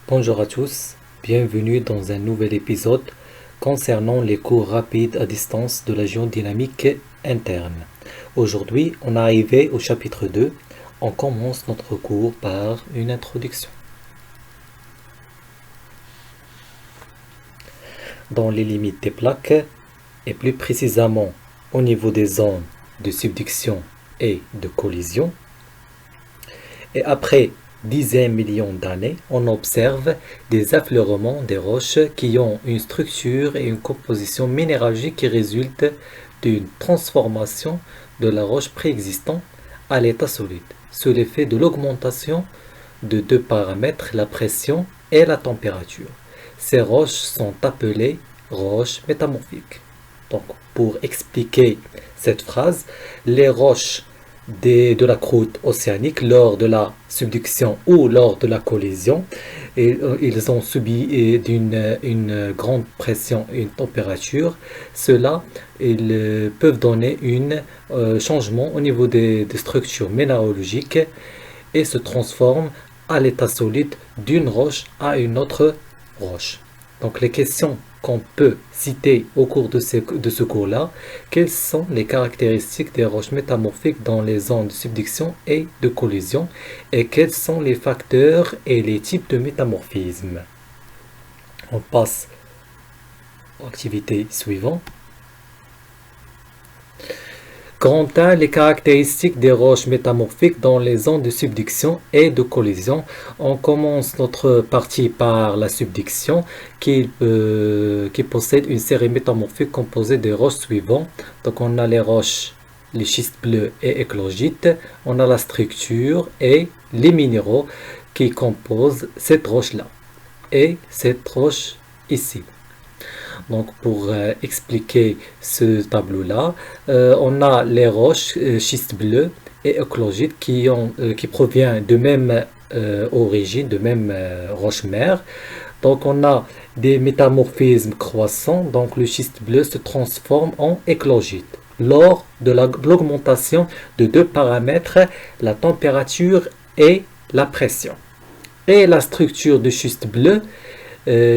Bonjour à tous, bienvenue dans un nouvel épisode concernant les cours rapides à distance de la géodynamique interne. Aujourd'hui, on est arrivé au chapitre 2. On commence notre cours par une introduction. Dans les limites des plaques, et plus précisément au niveau des zones de subduction et de collision, et après dizaines de millions d'années, on observe des affleurements des roches qui ont une structure et une composition minéralogique qui résultent d'une transformation de la roche préexistante à l'état solide, sous l'effet de l'augmentation de deux paramètres, la pression et la température. Ces roches sont appelées roches métamorphiques. Donc, pour expliquer cette phrase, les roches de la croûte océanique lors de la subduction ou lors de la collision, ils ont subi une grande pression et une température. Cela, ils peuvent donner un changement au niveau des structures minéralogiques et se transforment à l'état solide d'une roche à une autre roche. Donc les questions qu'on peut citer au cours de ce cours-là, quelles sont les caractéristiques des roches métamorphiques dans les zones de subduction et de collision, et quels sont les facteurs et les types de métamorphisme. On passe aux activités suivantes. Grand 1, les caractéristiques des roches métamorphiques dans les zones de subduction et de collision. On commence notre partie par la subduction qui possède une série métamorphique composée des roches suivantes. Donc on a les roches, les schistes bleus et éclogites, on a la structure et les minéraux qui composent cette roche-là et cette roche ici. Donc pour expliquer ce tableau-là, on a les roches schistes bleus et éclogites qui proviennent de même origine, de même roche-mère. Donc on a des métamorphismes croissants, donc le schiste bleu se transforme en éclogite lors de l'augmentation de deux paramètres, la température et la pression. Et la structure du schiste bleu,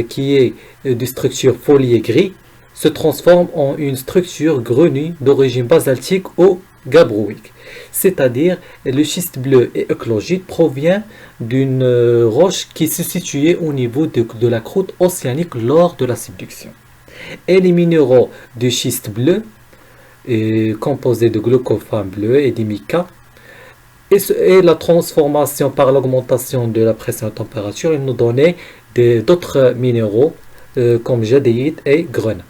qui est de structure foliée gris, se transforme en une structure grenue d'origine basaltique ou gabbroïque. C'est-à-dire, le schiste bleu et éclogite provient d'une roche qui se situait au niveau de la croûte océanique lors de la subduction. Et les minéraux du schiste bleu, composés de glucophane bleu et d'imica, et la transformation par l'augmentation de la pression et la température, ils nous donnaient d'autres minéraux comme jadéite et grena.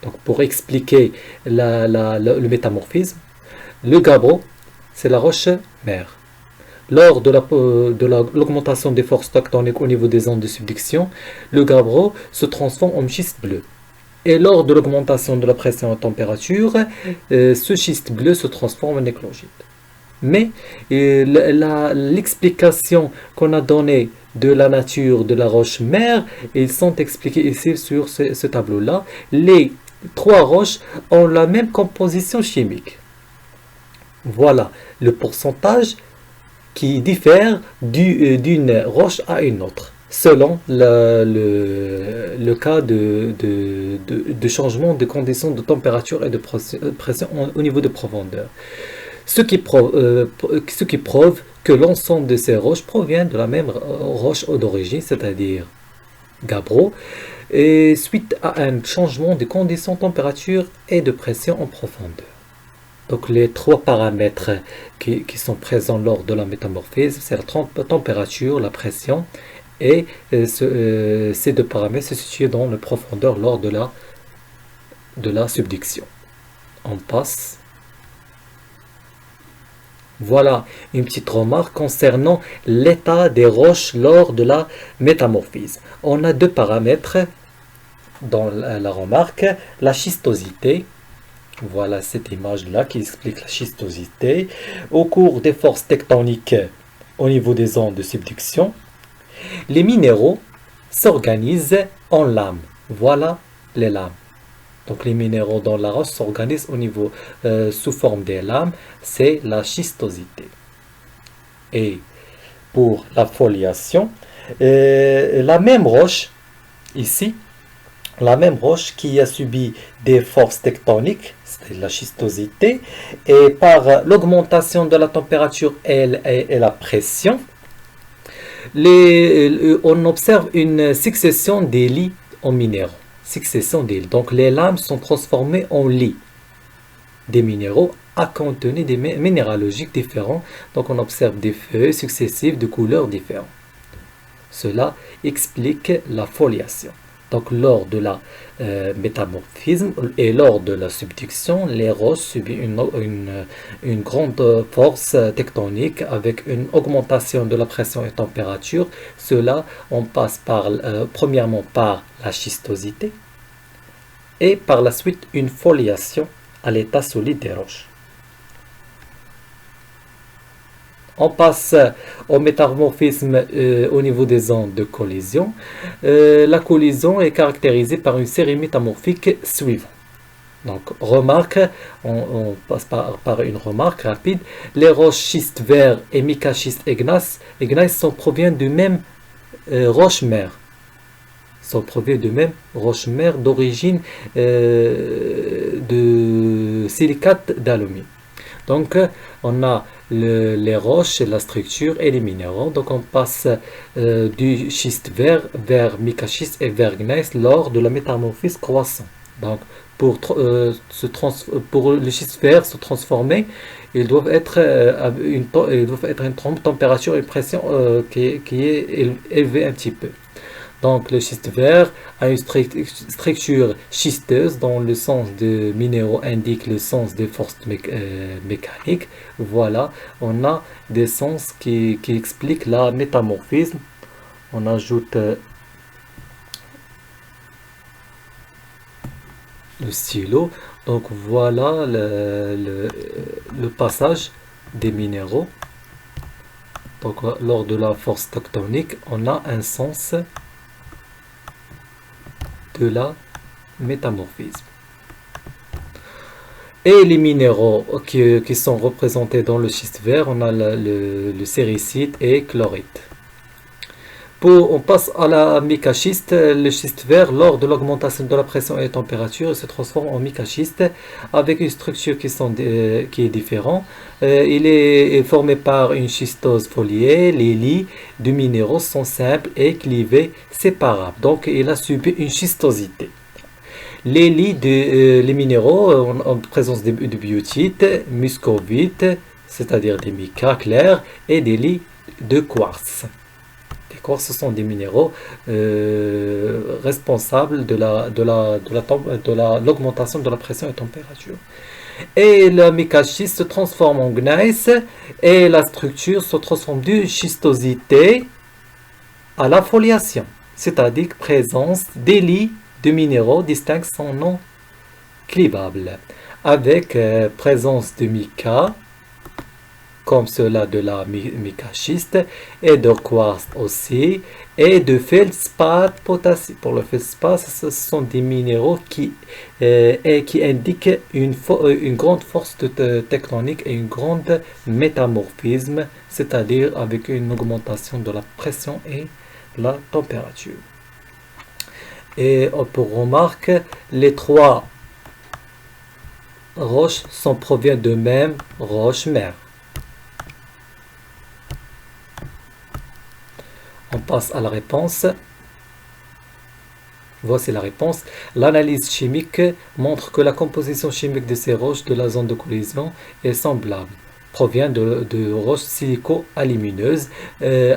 Donc pour expliquer le métamorphisme, le gabbro, c'est la roche mère. Lors de l'augmentation des forces tectoniques au niveau des zones de subduction, le gabbro se transforme en schiste bleu. Et lors de l'augmentation de la pression et de la température, ce schiste bleu se transforme en éclogite. Mais l'explication qu'on a donnée de la nature de la roche mère, ils sont expliqués ici sur ce tableau-là. Les trois roches ont la même composition chimique. Voilà le pourcentage qui diffère d'une roche à une autre, selon le cas de changement de conditions de température et de pression au niveau de profondeur. Ce qui prouve que l'ensemble de ces roches provient de la même roche d'origine, c'est-à-dire gabbro, et suite à un changement de conditions de température et de pression en profondeur. Donc les trois paramètres qui sont présents lors de la métamorphise, c'est la température, la pression, et ces deux paramètres se situent dans la profondeur lors de la subduction. On passe. Voilà une petite remarque concernant l'état des roches lors de la métamorphise. On a deux paramètres dans la remarque, la schistosité. Voilà cette image-là qui explique la schistosité. Au cours des forces tectoniques au niveau des zones de subduction, les minéraux s'organisent en lames. Voilà les lames. Donc les minéraux dans la roche s'organisent au niveau sous forme des lames, c'est la schistosité. Et pour la foliation, La même roche, ici, la même roche qui a subi des forces tectoniques, c'est la schistosité, et par l'augmentation de la température et la pression, on observe une succession des lits en minéraux. Succession des lits. Donc les lames sont transformées en lits des minéraux à contenir des minéralogiques différents. Donc on observe des feuilles successives de couleurs différentes. Cela explique la foliation. Donc lors de la métamorphisme et lors de la subduction, les roches subissent une grande force tectonique avec une augmentation de la pression et température. Cela, on passe premièrement par la schistosité et par la suite une foliation à l'état solide des roches. On passe au métamorphisme au niveau des ondes de collision. La collision est caractérisée par une série métamorphique suivante. Donc, remarque, on passe par une remarque rapide. Les roches schiste vert et mica-schiste ignace proviennent du même roche-mère. Sont proviennent de même roche-mère d'origine de silicate d'alumine. Donc, on a les roches, la structure et les minéraux. Donc, on passe du schiste vert vers mica-schiste et vers gneiss lors de la métamorphisme croissant. Donc, pour le schiste vert se transformer, ils doivent être à une température et une pression qui est élevée un petit peu. Donc le schiste vert a une structure schisteuse dont le sens de minéraux indique le sens des forces mécaniques. Voilà, on a des sens qui expliquent la métamorphisme. On ajoute le stylo. Donc voilà le passage des minéraux. Donc lors de la force tectonique, on a un sens de la métamorphisme. Et les minéraux qui sont représentés dans le schiste vert, on a le séricite et chlorite. On passe à la mica-schiste. Le schiste vert, lors de l'augmentation de la pression et la température, il se transforme en mica-schiste avec une structure qui est différente. Il est formé par une schistose foliée. Les lits de minéraux sont simples et clivés, séparables. Donc, il a subi une schistosité. Les lits les minéraux en présence de biotites, muscovites, c'est-à-dire des micas clairs, et des lits de quartz. Ce sont des minéraux responsables de l'augmentation de la pression et température. Et la mica-schiste se transforme en gneiss et la structure se transforme de schistosité à la foliation, c'est-à-dire présence des lits de minéraux distincts sont non clivables, avec présence de mica, comme cela de la mica-schiste, et de quartz aussi, et de feldspath potassique. Pour le feldspath, ce sont des minéraux qui indiquent une grande force tectonique et une grande métamorphisme, c'est-à-dire avec une augmentation de la pression et la température. Et pour remarque, les trois roches proviennent de même roche-mère. On passe à la réponse. Voici la réponse. L'analyse chimique montre que la composition chimique de ces roches de la zone de collision est semblable. Provient de roches silico-alumineuses,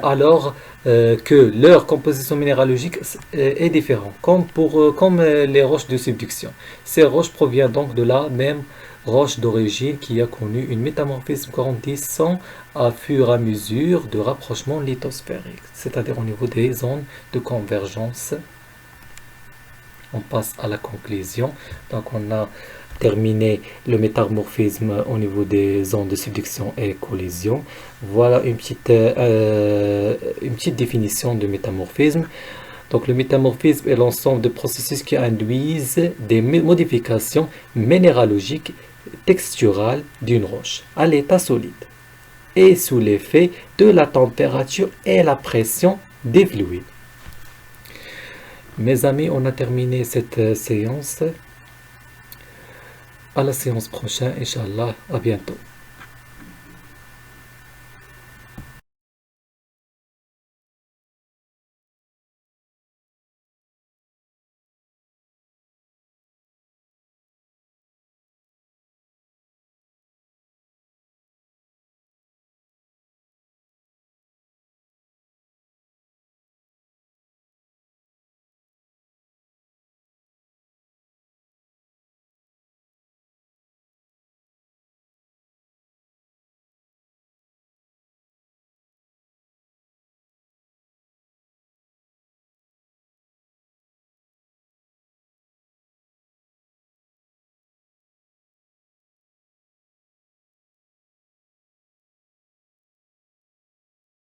alors que leur composition minéralogique est différente, comme les roches de subduction. Ces roches proviennent donc de la même roche d'origine qui a connu une métamorphisme grandissant à fur et à mesure de rapprochement lithosphérique, c'est-à-dire au niveau des zones de convergence. On passe à la conclusion. Donc on a terminé le métamorphisme au niveau des zones de subduction et collision. Voilà une petite définition de métamorphisme. Donc le métamorphisme est l'ensemble de processus qui induisent des modifications minéralogiques texturales d'une roche à l'état solide et sous l'effet de la température et la pression des fluides. Mes amis, on a terminé cette séance. À la séance prochaine, Inch'Allah. À bientôt.